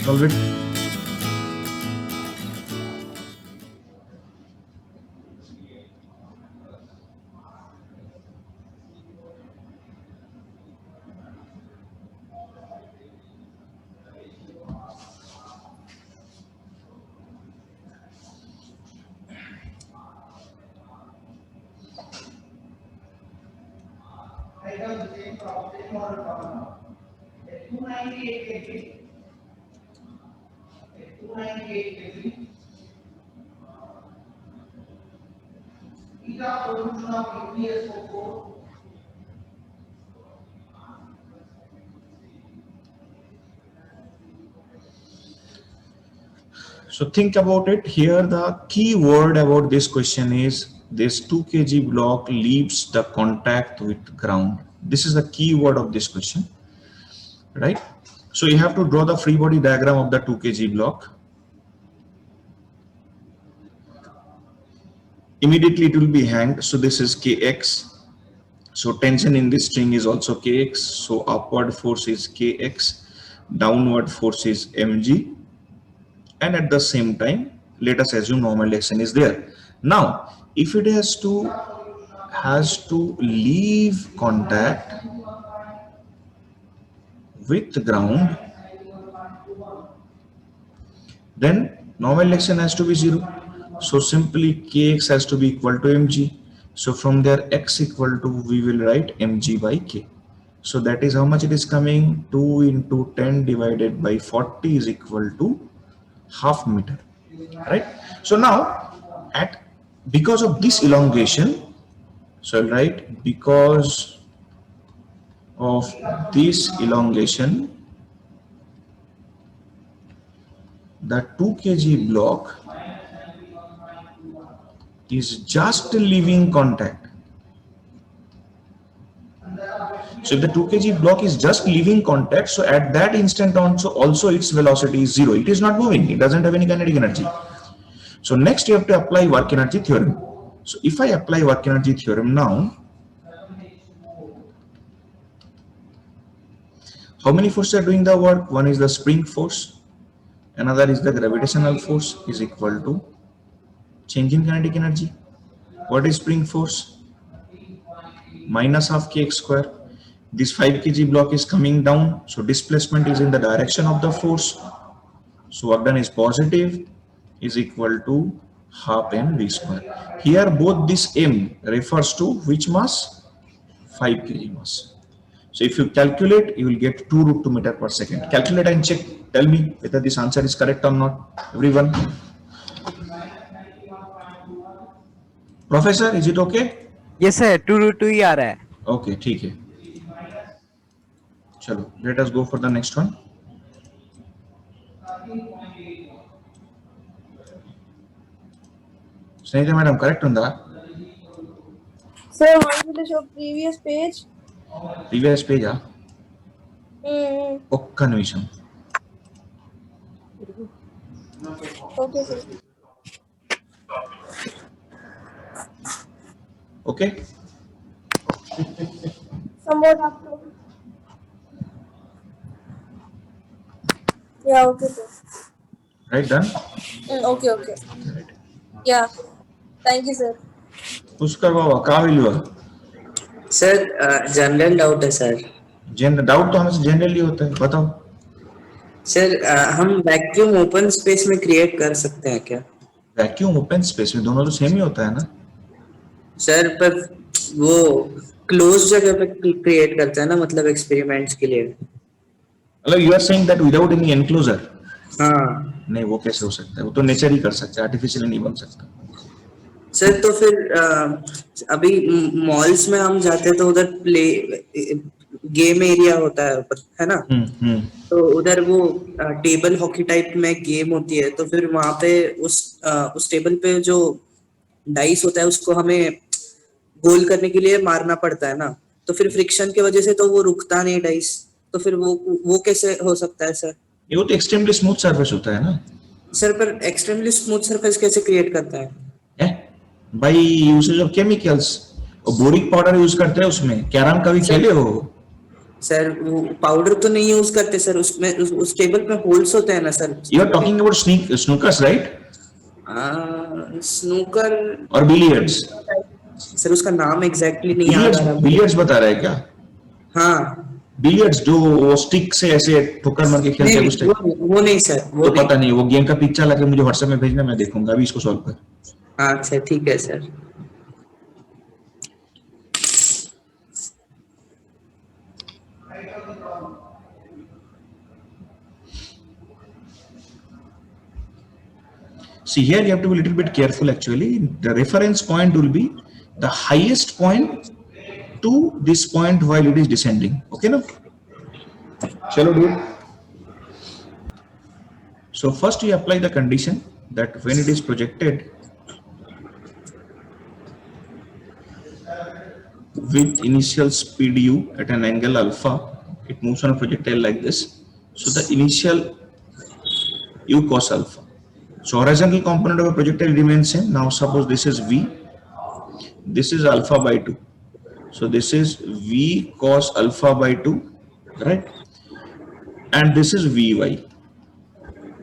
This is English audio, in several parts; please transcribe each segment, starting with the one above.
Solve it. So think about it. Here the key word about this question is this 2 kg block leaves the contact with ground. This is the key word of this question, right? So you have to draw the free body diagram of the 2 kg block. Immediately it will be hanged. So this is Kx. So tension in this string is also Kx. So upward force is Kx. Downward force is mg. And at the same time, let us assume normal action is there. Now, if it has to leave contact with the ground, then normal action has to be 0. So simply Kx has to be equal to mg. So from there x equal to, we will write mg by k. So that is how much it is coming. 2 into 10 divided by 40 is equal to half meter, right? So now because of this elongation, so I'll write because of this elongation, the 2 kg block is just leaving contact. So if the 2 kg block is just leaving contact, so at that instant also its velocity is 0. It is not moving. It doesn't have any kinetic energy. So next you have to apply work energy theorem. So if I apply work energy theorem now, how many forces are doing the work? One is the spring force, another is the gravitational force, is equal to change in kinetic energy. What is spring force? Minus half kx square. This 5 kg block is coming down, so displacement is in the direction of the force. So work done is positive, is equal to half mv square. Here both this m refers to which mass? 5 kg mass. So if you calculate, you will get 2 √2 meter per second. Calculate and check. Tell me whether this answer is correct or not. Everyone. Professor, is it okay? Yes sir, 2 √2 ही आ रहा है. Okay, ठीक है. चलो, let us go for the next one. Snehita madam, correct on that? Sir, want me to show previous page? Previous page, ah? ఒక్క నిమిషం. Okay, sir. Okay? Somewhat after. Yeah, okay, sir. Right, done? Okay. Right. Yeah. Thank you, sir. Pushkar बाबा का विलुआ? Sir general doubt है sir. Doubt तो हमें generally होता है, बताओ. Sir हम वैक्यूम ओपन स्पेस में क्रिएट कर सकते हैं क्या? वैक्यूम ओपन स्पेस में दोनों तो सेम ही होता है ना सर, पर वो क्लोज जगह पे क्रिएट करता है ना, मतलब एक्सपेरिमेंट्स के लिए. मतलब you are saying that without any enclosure. हाँ. नहीं, वो कैसे हो सकता है? वो तो नेचर ही कर सकता है, आर्टिफिशियल नहीं बन सकता. सर तो फिर अभी मॉल्स में हम जाते हैं तो उधर प्ले गेम एरिया होता है ऊपर, है ना? तो उधर वो टेबल हॉकी टाइप में गेम होती है, तो फिर वहां पे उस टेबल पे जो डाइस होता है उसको हमें गोल करने के लिए मारना पड़ता है ना, तो फिर फ्रिक्शन की वजह से तो वो रुकता नहीं डाइस, तो फिर वो कैसे हो सकता है सर? ये वो तो एक्सट्रीमली स्मूथ सरफेस होता है ना सर. पर एक्सट्रीमली स्मूथ सरफेस कैसे क्रिएट करता है? By usage of chemicals. और बोरिक पाउडर यूज करते हैं उसमें. कैरम कभी खेले हो? सर वो पाउडर तो नहीं यूज करते सर, उसमें उस टेबल में होल्स होते हैं ना sir. You are talking about snookers, right? Snooker और बिलियर्ड्स? सर उसका नाम एग्जैक्टली नहीं याद आ रहा मुझे। बिलियर्ड्स बता रहा है क्या? हाँ बिलियर्ड्स जो वो स्टिक से ऐसे ठोकर मार के खेलते हैं उस नहीं, टाइप? वो नहीं सर, वो तो नहीं। पता नहीं, वो गेम का पिक्चर लगे मुझे व्हाट्सएप में भेजना, मैं देखूंगा अभी इसको सॉल्व कर। हाँ अच्छा ठीक है sir. See, here you have to be a little bit careful actually. The reference point will be the highest point to this point while it is descending. Okay, now? Shall we do it? So first we apply the condition that when it is projected with initial speed u at an angle alpha, it moves on a projectile like this. So the initial u cos alpha. So horizontal component of a projectile remains same. Now suppose this is v, this is alpha by 2. So this is v cos alpha by 2, right? And this is vy.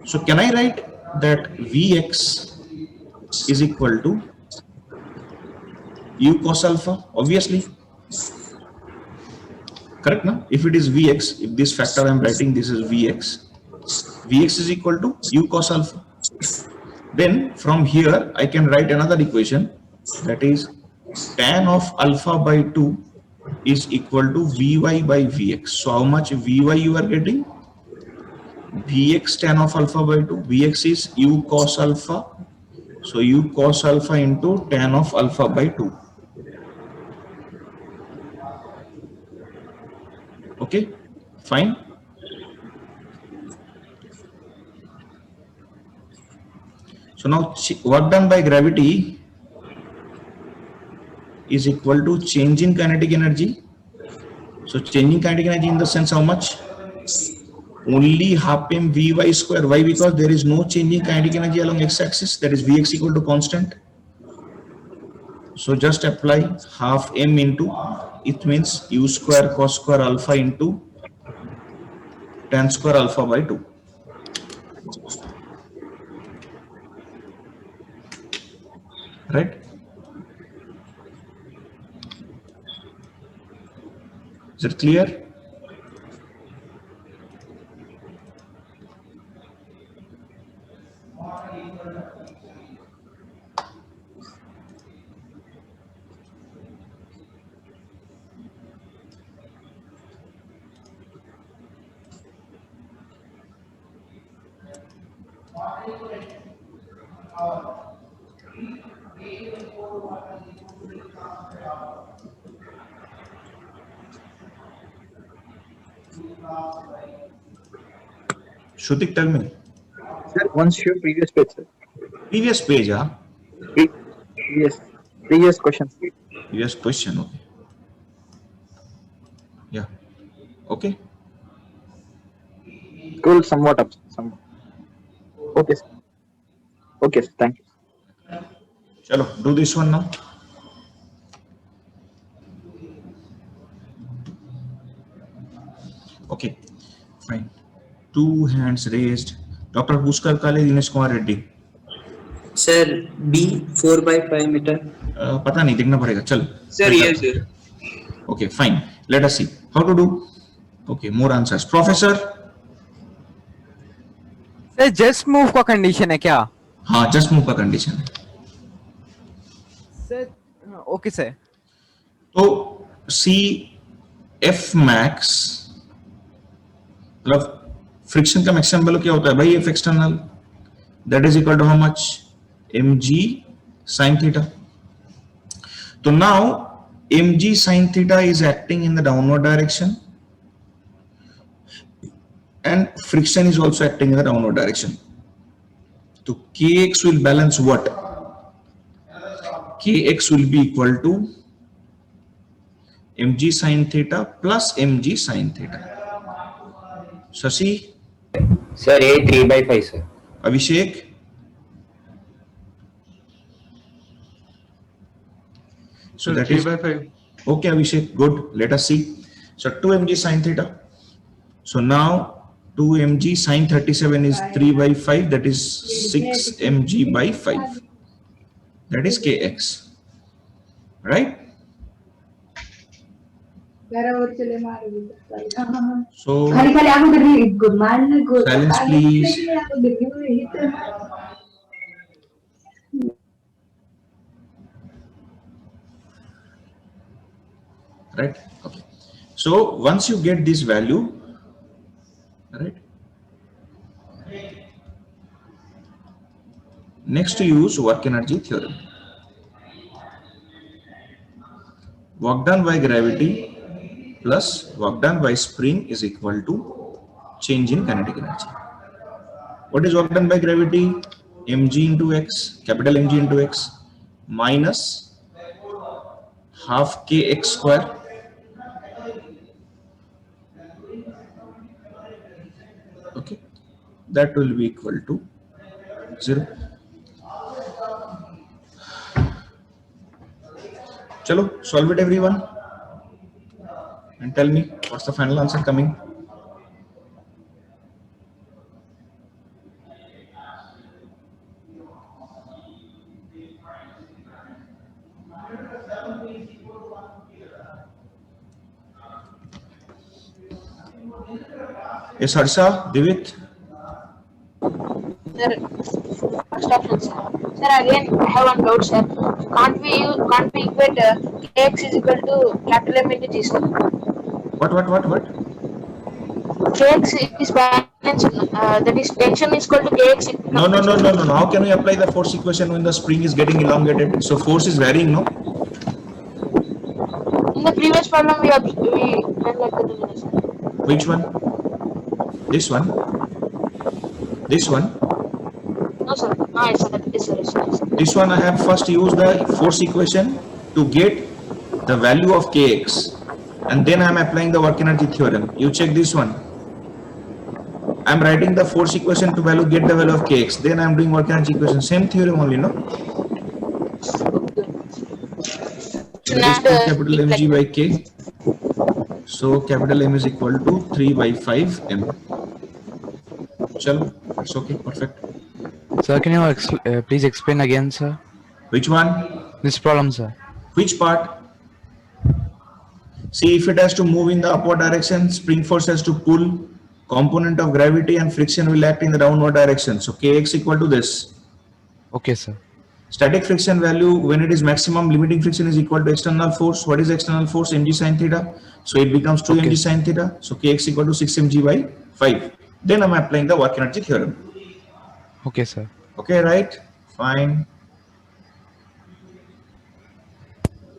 So can I write that vx is equal to u cos alpha? Obviously. Correct, no? If it is vx, if this factor I am writing, this is vx. Vx is equal to u cos alpha. Then from here I can write another equation, that is tan of alpha by 2 is equal to vy by vx. So how much vy you are getting? Vx tan of alpha by 2. Vx is u cos alpha. So u cos alpha into tan of alpha by 2. Okay, fine. So now work done by gravity is equal to change in kinetic energy. So changing kinetic energy in the sense how much? Only half m vy square. Why? Because there is no changing kinetic energy along x-axis, that is vx equal to constant. So just apply half m into, it means u square cos square alpha into tan square alpha by 2. Right? Is it clear? Shrutik, tell me. Sir, once show previous page, sir. Previous page, huh? Previous question. Previous question, okay. Yeah. Okay. Cool, somewhat up. Somewhat. Okay, sir. Okay, sir. Thank you. Chalo, do this one now. Okay, fine. 2 hands raised. Dr. Pushkar Kale, Dinesh Kumar Reddy. Sir B 4/5 metre. पता नहीं, देखना पड़ेगा. चल. Sir ये sir. Okay, fine. Let us see how to do. Okay, more answers. Professor. Sir just move का condition है क्या? हाँ, just move का कंडीशन है. Sir okay sir. तो सी एफ मैक्स मतलब फ्रिक्शन का मैक्सिमम वैल्यू क्या होता है भाई? F external, that is equal to how much? M G sine theta. So now M G sine theta is acting in the downward direction and friction is also acting in the downward direction. So kx will balance what? Kx will be equal to mg sin theta plus mg sin theta. Shashi? Sir, A 3/5, sir. Abhishek? So that is 3/5. okay, Abhishek, good. Let us see. So 2 mg sine theta. So now 2 mg sine 37 is 3 by 5, that is 6 mg by 5. That is kx, right? So silence please. Right? Okay. So once you get this value, right? Next to use work energy theorem. Work done by gravity plus work done by spring is equal to change in kinetic energy. What is work done by gravity? Mg into x, capital Mg into x, minus half kx square, okay, that will be equal to 0. Chalo, solve it everyone and tell me what's the final answer coming. Yes, Harsha, Divit. Sir, first option, sir. Sir, again, I have one doubt, sir. Can't we equate kx is equal to capital M into g, sir? What? Kx is balance, that is tension is equal to kx. No. How can we apply the force equation when the spring is getting elongated? So force is varying, no? In the previous problem, we done like that, sir. Which one? This one? This one? No, sir. No, yes, sir. Yes, sir. This one I have first used the force equation to get the value of kx, and then I am applying the work energy theorem. You check this one. I am writing the force equation to get the value of kx. Then I am doing work energy equation. Same theorem only, no? So that is 2 capital Mg by k. So capital M is equal to 3 by 5 m. Chalo, that's okay, perfect. Sir, can you please explain again, sir? Which one? This problem, sir. Which part? See, if it has to move in the upward direction, spring force has to pull, component of gravity and friction will act in the downward direction. So kx equal to this. Okay, sir. Static friction value, when it is maximum, limiting friction is equal to external force. What is external force? Mg sine theta. So it becomes 2 mg sine theta. So kx equal to 6 mg by 5. Then I'm applying the work energy theorem. Okay, sir. Okay, right? Fine.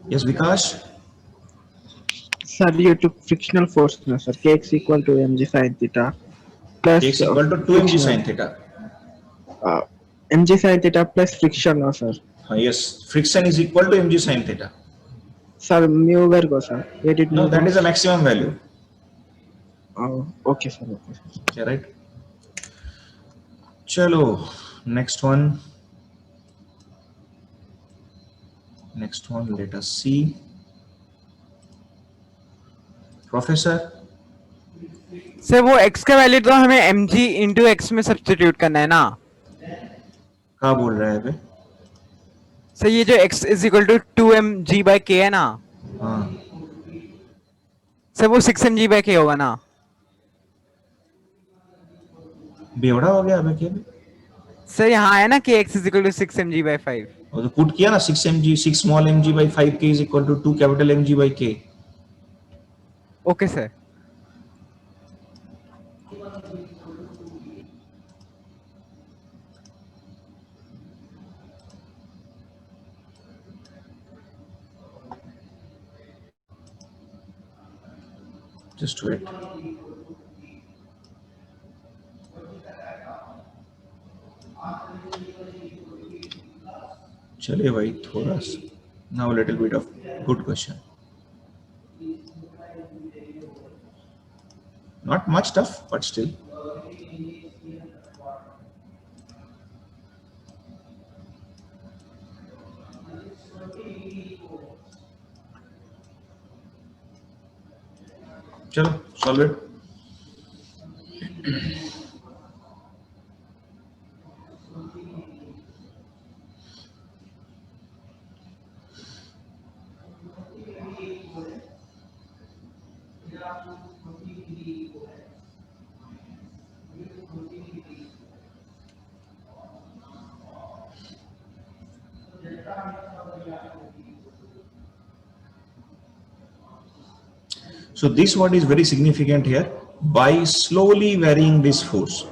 Yes, Vikash? Sir, you took frictional force, no, sir. Kx equal to mg sine theta plus Kx equal to 2 mg sine theta. mg sine theta plus friction, no, sir. Yes, friction is equal to mg sine theta. Sir, mu where go, sir? Where did No, mu that go? is the maximum value. Oh, okay, sir. Okay, sir. Okay, right? Chalo, next one. Next one, let us see. Professor, sir वो x का value तो हमें mg into x में substitute करना है ना क्या बोल रहा है बे? सर ये जो x is equal to 2mg by k है ना हाँ, सर वो 6mg by k होगा ना बेवड़ा हो गया अबे क्या बे? सर यहाँ है ना कि x is equal to 6mg by 5 और तो पुट किया ना 6 mg, 6 small mg by 5 k is equal to 2 capital mg by k. Okay sir Just wait. चले भाई थोड़ा सा. Now a little bit of good question. Not much tough, but still. Solve it. So this word is very significant here. By slowly varying this force,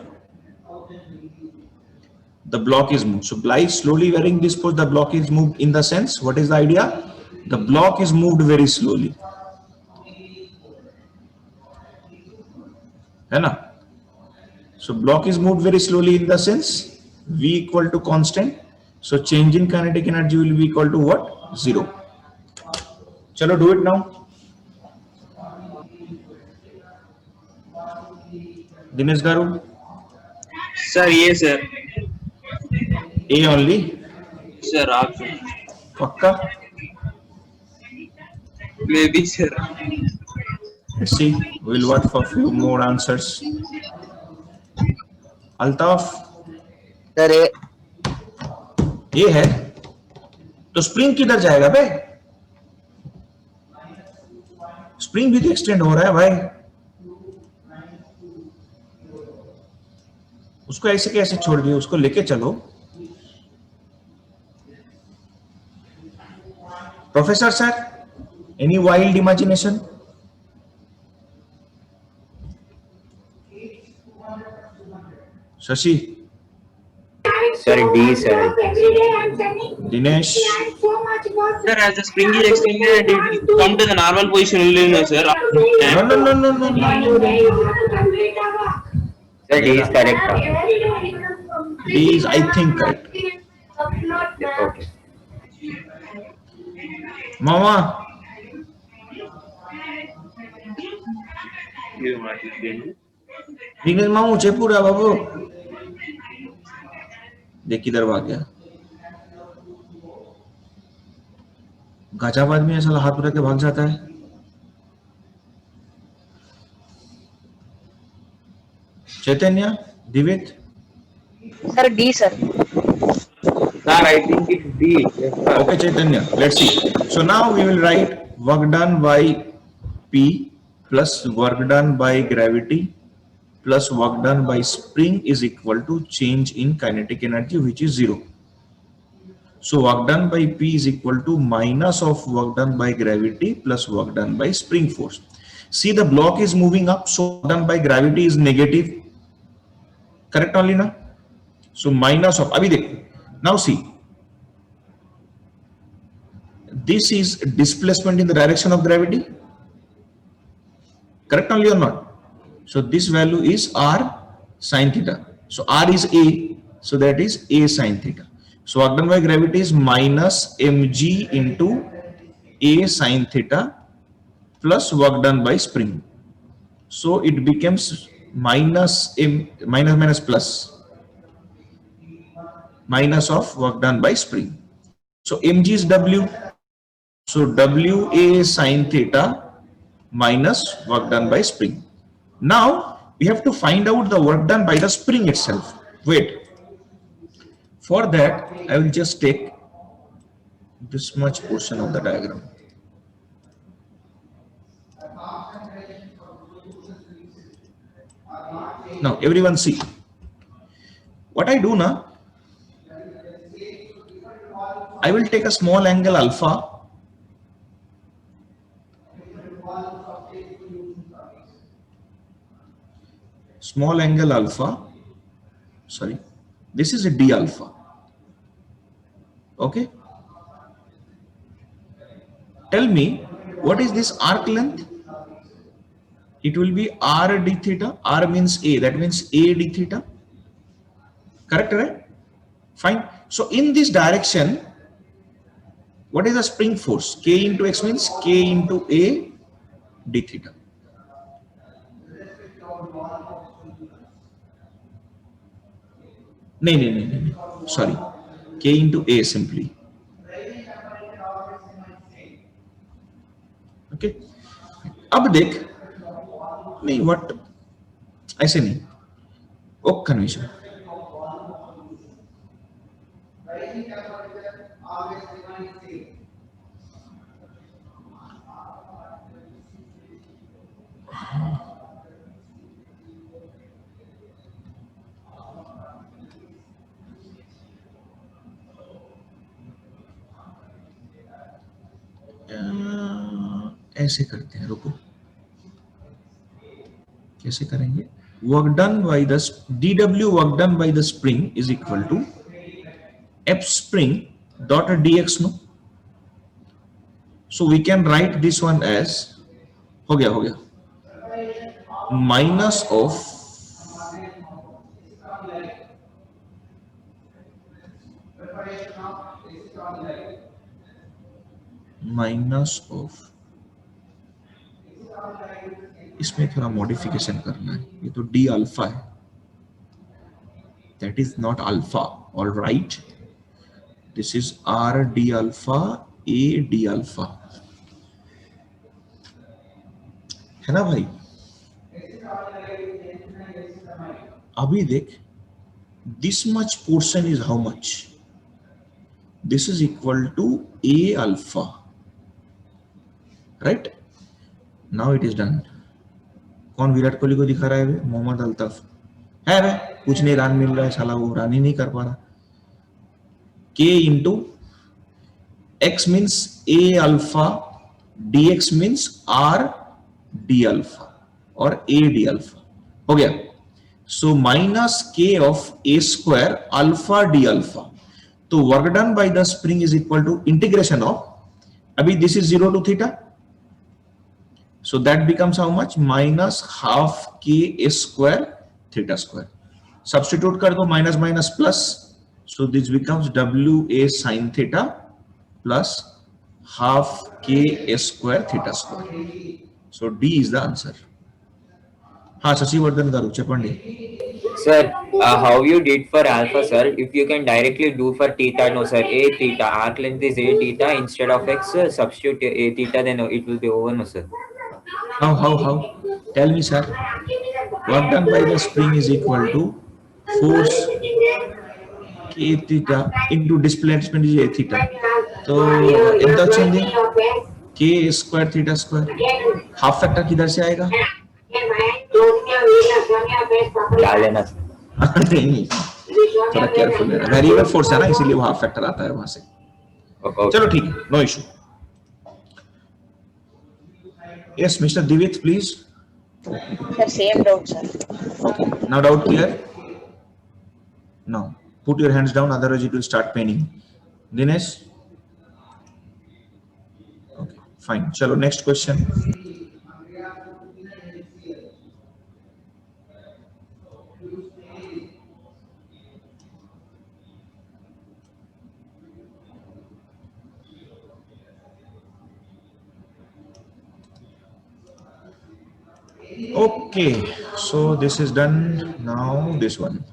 the block is moved. So by slowly varying this force, the block is moved in the sense, what is the idea? The block is moved very slowly. है ना? So block is moved very slowly in the sense V equal to constant. So change in kinetic energy will be equal to what? 0. Chalo, do it now. Dinesh Garu. Sir ये sir A only. Sir आप Pakka. May be sir Let's see. We'll wait for few more answers. Altaf. Sir A है. तो spring किधर जाएगा बे? Spring भी तो extend हो रहा है भाई. उसको ऐसे कैसे छोड़ दिए? उसको लेके चलो. Professor sir, any wild imagination? Shashi, sir D sir Dinesh, sir as the spring is extended it will come to the normal position only no sir no. Sir D is correct D is, I think, correct. Okay Mama, Dinesh मामू चेपुरा बाबू. देख किधर भाग गया. गाजाबाद में ऐसा हाथ उठा के भाग जाता है. चैतन्य, दिवित. Sir, D, sir. Sir I think it's D Okay, Chaitanya, let's see. So now we will write work done by P plus work done by gravity plus work done by spring is equal to change in kinetic energy, which is 0. So work done by P is equal to minus of work done by gravity plus work done by spring force. See, the block is moving up, so work done by gravity is negative. Correct only now? So minus of, abhi dekho. Now see, this is displacement in the direction of gravity. Correct only or not? So this value is R sin theta. So R is A, so that is A sin theta. So work done by gravity is minus mg into A sin theta plus work done by spring. So it becomes minus minus plus minus of work done by spring. So mg is W. So WA sin theta minus work done by spring. Now we have to find out the work done by the spring itself. Wait. For that, I will just take this much portion of the diagram. Now everyone see. What I do now, I will take a small angle alpha. Small angle alpha, sorry, this is a D alpha. Okay. Tell me, what is this arc length? It will be R d theta. R means A, that means A d theta. Correct, right? Fine. So in this direction, what is the spring force? K into X means K into A d theta. No. Sorry. K into A simply. Okay. अब देख, नहीं, what ऐसे नहीं, okay convention. ऐसे करते हैं, रुको, कैसे करेंगे? Work done by the dw work done by the spring is equal to f spring dot dx, no? So we can write this one as, हो गया, minus of इसमें थोड़ा मॉडिफिकेशन करना है, ये तो d अल्फा है, that is not alpha, all right, this is r d alpha a d alpha, है ना भाई? अभी देख, this much portion is how much? This is equal to a alpha, right? Now it is done. कौन विराट कोहली को दिखा रहा है? मोहम्मद अल्ताफ है वे, कुछ नहीं रन मिल रहा है, साला वो रन ही नहीं कर पा रहा. K into x means a alpha, dx means r d alpha और a d alpha, हो गया. So minus k of a square alpha d alpha. तो work done by the spring is equal to integration of, अभी this is 0 to theta, so that becomes how much? Minus half k a square theta square. Substitute कर दो, minus minus plus, so this becomes w a sin theta plus half k a square theta square. So D is the answer. हाँ, शशिवर्धन गारू चेपंडी. Sir, how you did for alpha, sir? If you can directly do for theta, no sir, a theta, arc length is a theta instead of x, substitute a theta, then it will be over, no sir. How? Tell me, sir. Work done by the spring is equal to force k theta into displacement is a theta. तो ఎంత వచ్చింది? k square theta square. Half factor किधर से आएगा? डाल लेना sir. नहीं, थोड़ा केयरफुल रहना, वेरिएबल फोर्स है ना, इसीलिए वो हाफ फैक्टर आता है वहां से. Okay. चलो ठीक है, no issue. Yes, Mr. Divit, please. Sir, same doubt, sir. Okay, now doubt clear? Now, put your hands down, otherwise it will start paining. Dinesh? Okay, fine. Chalo, next question. Okay, so this is done. Now this one.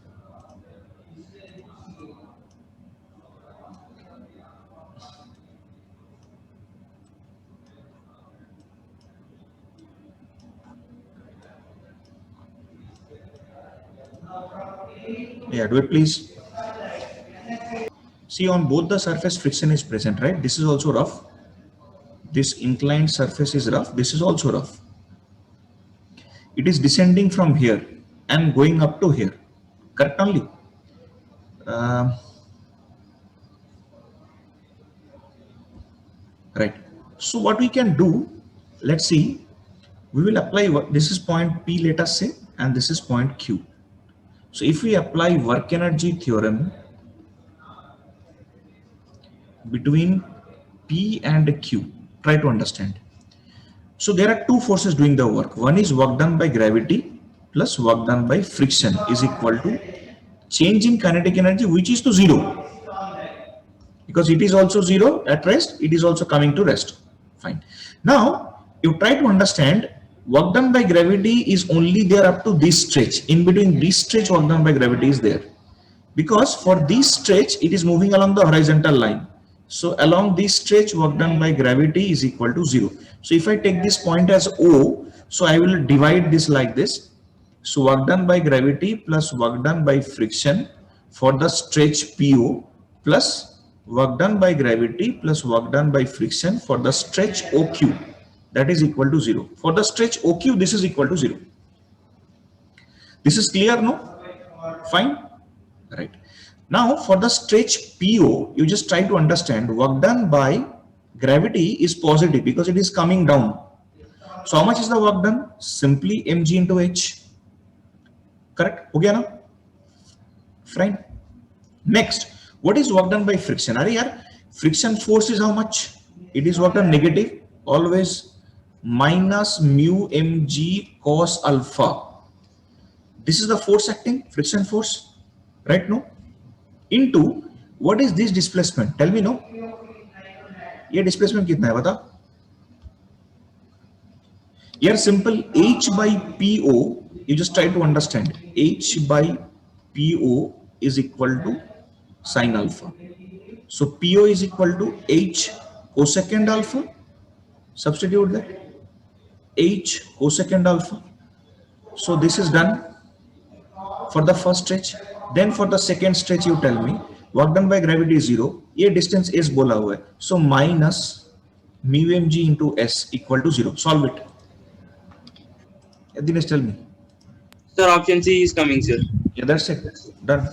Yeah, do it please. See, on both the surface friction is present, right? This is also rough. This inclined surface is rough. This is also rough. It is descending from here and going up to here. Correct only. Right. So what we can do, let's see. We will apply what, this is point P, let us say, and this is point Q. So if we apply work energy theorem between P and Q, try to understand. So there are two forces doing the work. One is work done by gravity plus work done by friction is equal to change in kinetic energy, which is to 0. Because it is also 0 at rest, it is also coming to rest. Fine. Now you try to understand, work done by gravity is only there up to this stretch. In between this stretch, work done by gravity is there. Because for this stretch, it is moving along the horizontal line. So along this stretch, work done by gravity is equal to 0. So if I take this point as O, So I will divide this like this. So work done by gravity plus work done by friction for the stretch PO plus work done by gravity plus work done by friction for the stretch OQ, that is equal to 0. For the stretch OQ, this is equal to 0. This is clear, no? Fine. Right. Now for the stretch PO, you just try to understand work done by gravity is positive because it is coming down. So how much is the work done? Simply mg into h. Correct? Okay, na? Fine. Next, what is work done by friction? Are here friction force is how much? It is work done negative, always minus mu mg cos alpha. This is the force acting, friction force, right? No? Into what is this displacement? Tell me, no? ये displacement कितना है बता? Here simple h by po. You just try to understand. H by po is equal to sin alpha. So po is equal to h cosecant alpha. Substitute that. H cosecant alpha. So this is done for the first stretch. Then for the second stretch, you tell me work done by gravity is 0. ये distance s बोला हुआ है. So minus mu mg into s equal to 0. Solve it. Dinesh, tell me. Sir, option C is coming, sir. Yeah, that's it. Done.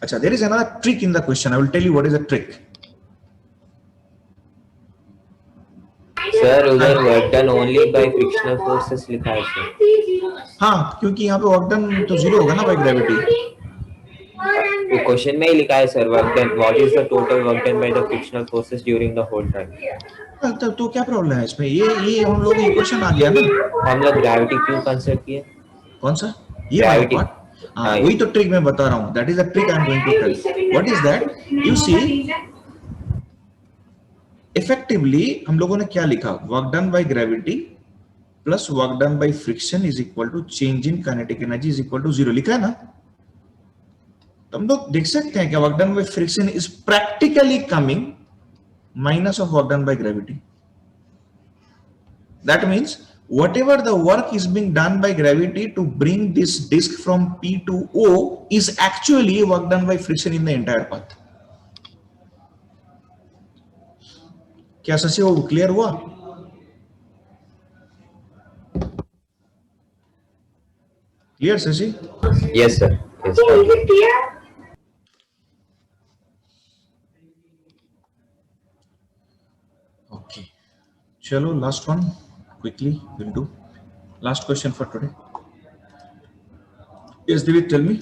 Achha, there is another trick in the question. I will tell you what is the trick. Sir उधर work done only by frictional forces लिखा है sir. हाँ, क्योंकि यहाँ पे work done तो 0 होगा ना बाय ग्रेविटी. वो क्वेश्चन में ही लिखा है sir work done what is the total work done by the frictional forces during the whole time. तो क्या प्रॉब्लम है इसमें? ये हम लोग इक्वेशन आ गया ना. हम लोग ग्रेविटी क्यों कंसिडर किए? कौन सा? ये Gravity. हाँ, वही तो ट्रिक मैं बता रहा हूँ. That is the trick I am going to tell. What is that? You see effectively हम लोगों ने क्या लिखा? Work done by gravity plus work done by friction is equal to change in kinetic energy is equal to 0 लिखा है ना. तो हम लोग देख सकते हैं कि work done by friction is practically coming minus of work done by gravity. That means whatever the work is being done by gravity to bring this disk from P to O is actually work done by friction in the entire path. क्या शशि वो clear हुआ? Clear Shashi? Yes sir. Yes. Okay. Chalo, last one. Quickly, we'll do. Last question for today. Yes, Divit, tell me.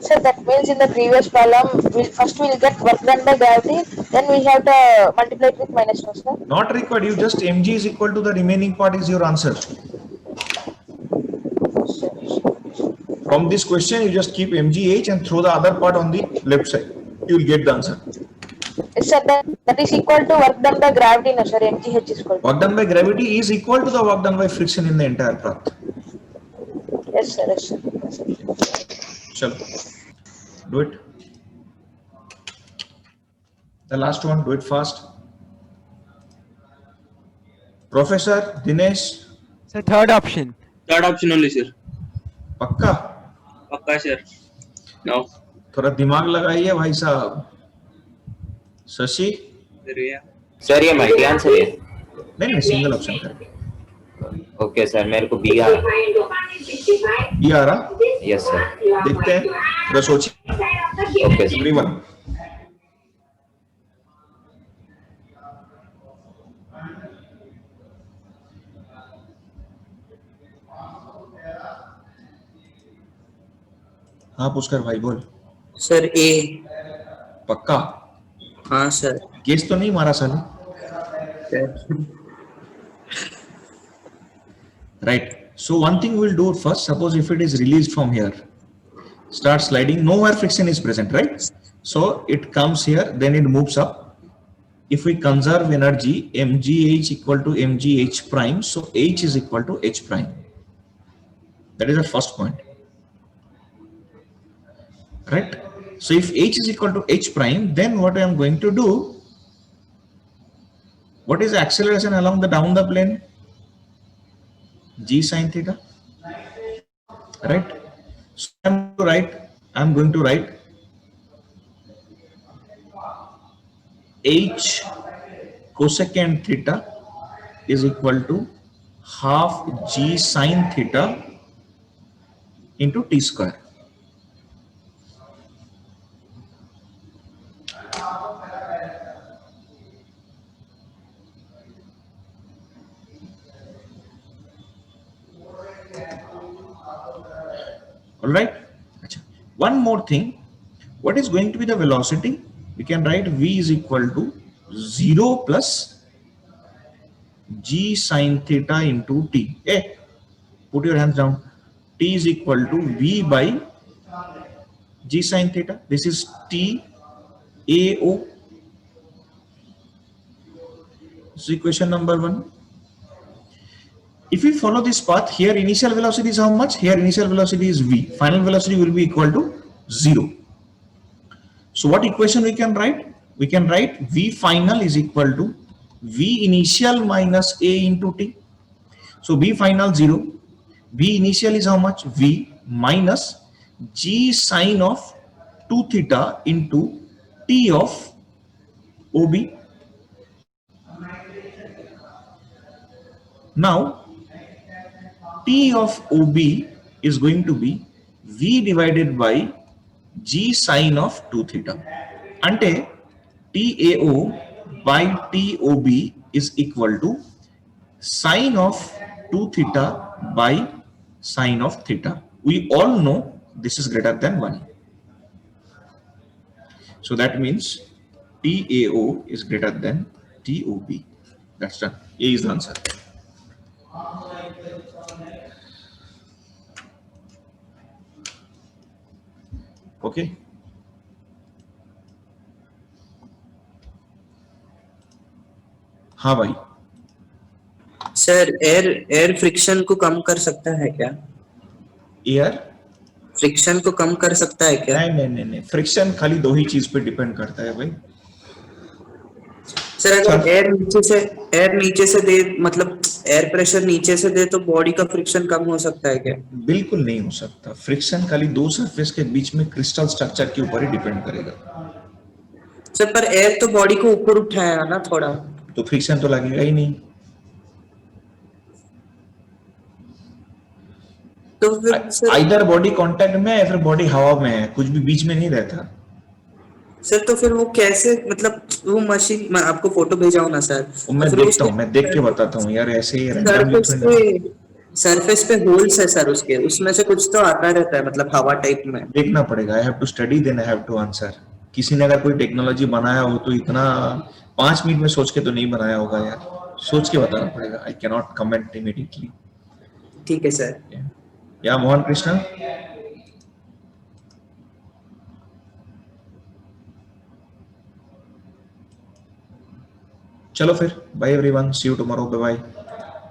So that means in the previous column, we'll get work done by gravity, then we have to multiply it with minus 1, sir. Not required. You just mg is equal to the remaining part is your answer. From this question, you just keep mgh and throw the other part on the left side. You will get the answer. Yes, sir, that is equal to work done by gravity, no, sir. mgh is equal to. Work done by gravity is equal to the work done by friction in the entire path. Yes, sir. Yes, sir. Yes, sir. Chalo. Do it. The last one, do it fast. Professor Dinesh. So third option. Third option only, sir. पक्का? Pakka, sir. No. थोड़ा दिमाग लगाइए भाई साहब. Shashi? Sir, yeah. Sir ये multi answer है. नहीं single option कर. ओके सर मेरे को बी आ रहा. ये आ रहा? Yes sir. देखते हैं. थोड़ा सोचिए. Okay sir. Everyone. हाँ पुष्कर भाई बोल. सर ए. पक्का? हाँ सर. केस तो नहीं मारा साले. Right. So one thing we'll do first. Suppose if it is released from here, start sliding. Nowhere friction is present, right? So it comes here, then it moves up. If we conserve energy, mgh equal to mgh prime. So h is equal to h prime. That is the first point. Right? So if h is equal to h prime, then what I am going to do, What is the acceleration along the down the plane? G sin theta, right? So I'm going to write h cosecant theta is equal to half g sin theta into t square. All right. One more thing. What is going to be the velocity? We can write v is equal to 0 plus g sin theta into t. Hey, put your hands down. T is equal to v by g sin theta. This is t AO. This is equation number 1. If we follow this path, here initial velocity is how much? Here initial velocity is v. Final velocity will be equal to 0. So what equation we can write? We can write v final is equal to v initial minus a into t. So v final 0. V initial is how much? V minus g sine of 2 theta into t of OB. Now t of OB is going to be v divided by g sine of 2 theta. Ante TAO by TOB is equal to sine of 2 theta by sine of theta. We all know this is greater than 1. So that means TAO is greater than TOB. That's done. A is the answer. Okay. हाँ भाई. Sir air friction को कम कर सकता है क्या? Air friction को कम कर सकता है क्या? नहीं, फ्रिक्शन खाली 2 ही चीज पे डिपेंड करता है भाई. सर अगर एयर नीचे से दे, मतलब एयर प्रेशर नीचे से दे तो बॉडी का फ्रिक्शन कम हो सकता है क्या? बिल्कुल नहीं हो सकता. फ्रिक्शन खाली 2 सरफेस के बीच में क्रिस्टल स्ट्रक्चर के ऊपर ही डिपेंड करेगा. सर पर एयर तो बॉडी को ऊपर उठाया ना थोड़ा, तो फ्रिक्शन तो लगेगा ही नहीं. तो फिर आइदर बॉडी कांटेक्ट में है या फिर बॉडी हवा में है, कुछ भी बीच में नहीं रहता. सर तो फिर वो कैसे, मतलब वो मशीन, मैं आपको फोटो भेजा हूं ना सर, मैं देखता हूँ, मैं देख के बताता हूँ यार. ऐसे ही सरफेस पे होल्स है सर, उसके उसमें से कुछ तो आता रहता है, मतलब हवा टाइप में. देखना पड़ेगा. I have to study then I have to answer. किसी ने अगर कोई टेक्नोलॉजी बनाया हो तो इतना 5 मिनट में सोच के तो नहीं बनाया होगा यार. सोच के बताना पड़ेगा. I can not comment immediately. ठीक है सर. या मोहन कृष्ण. चलो फिर, bye everyone, see you tomorrow, bye bye.